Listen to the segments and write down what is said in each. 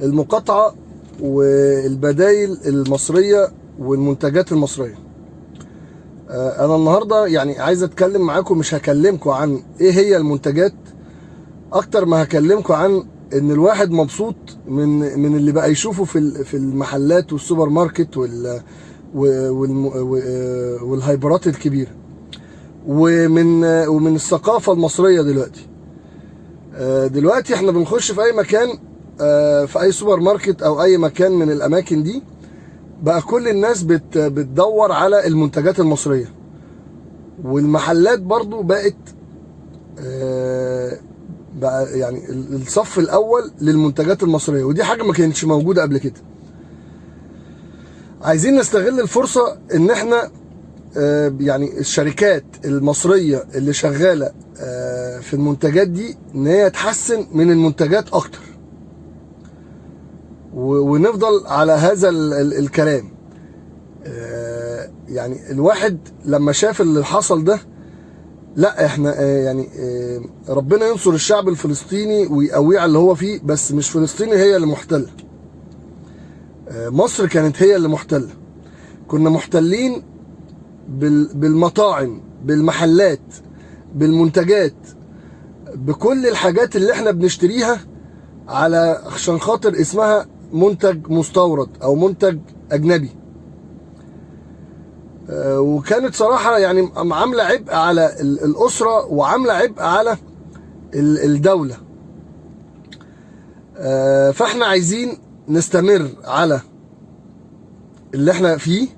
المقاطعة والبدائل المصرية والمنتجات المصرية. انا النهاردة يعني عايز اتكلم معاكم، مش هكلمكم عن ايه هي المنتجات اكتر ما هكلمكم عن ان الواحد مبسوط من اللي بقى يشوفه في المحلات والسوبر ماركت والهايبرات الكبيرة، ومن الثقافة المصرية دلوقتي احنا بنخش في اي مكان، في اي سوبر ماركت او اي مكان من الاماكن دي، بقى كل الناس بتدور على المنتجات المصرية، والمحلات برضو بقت بقى يعني الصف الاول للمنتجات المصرية، ودي حاجة ما كانتش موجودة قبل كده. عايزين نستغل الفرصة ان احنا يعني الشركات المصرية اللي شغالة في المنتجات دي ان هي تحسن من المنتجات اكتر، ونفضل على هذا الكلام. يعني الواحد لما شاف اللي حصل ده، لا احنا يعني ربنا ينصر الشعب الفلسطيني ويقويه على اللي هو فيه، بس مش فلسطيني هي اللي محتلة، مصر كانت هي اللي محتلة. كنا محتلين بالمطاعم، بالمحلات، بالمنتجات، بكل الحاجات اللي احنا بنشتريها عشان خاطر اسمها منتج مستورد او منتج اجنبي. وكانت صراحة يعني عاملة عبء على الأسرة وعاملة عبء على الدولة. فاحنا عايزين نستمر على اللي احنا فيه.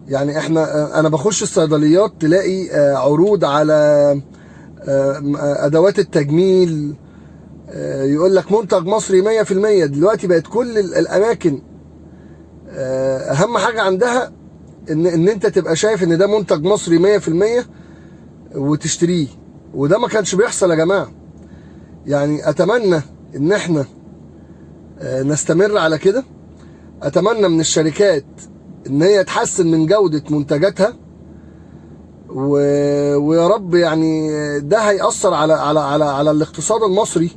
يعني انا بخش الصيدليات تلاقي عروض على ادوات التجميل، يقول لك منتج مصري 100%. دلوقتي بقت كل الاماكن اهم حاجة عندها ان انت تبقى شايف ان ده منتج مصري 100% وتشتريه، وده ما كانش بيحصل يا جماعة. يعني اتمنى ان احنا نستمر على كده. اتمنى من الشركات ان هي تحسن من جودة منتجاتها، ويا رب يعني ده هيأثر على الاقتصاد المصري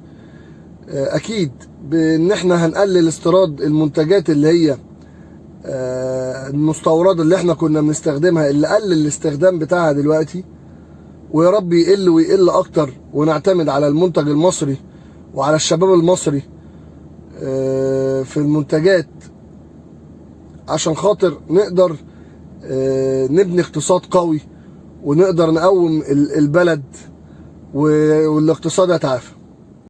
اكيد، بان احنا هنقلل استيراد المنتجات اللي هي المستوردة اللي احنا كنا بنستخدمها، اللي قل الاستخدام بتاعها دلوقتي، ويا رب يقل ويقل اكتر، ونعتمد على المنتج المصري وعلى الشباب المصري في المنتجات، عشان خاطر نقدر نبني اقتصاد قوي، ونقدر نقوم البلد والاقتصاد يتعافى.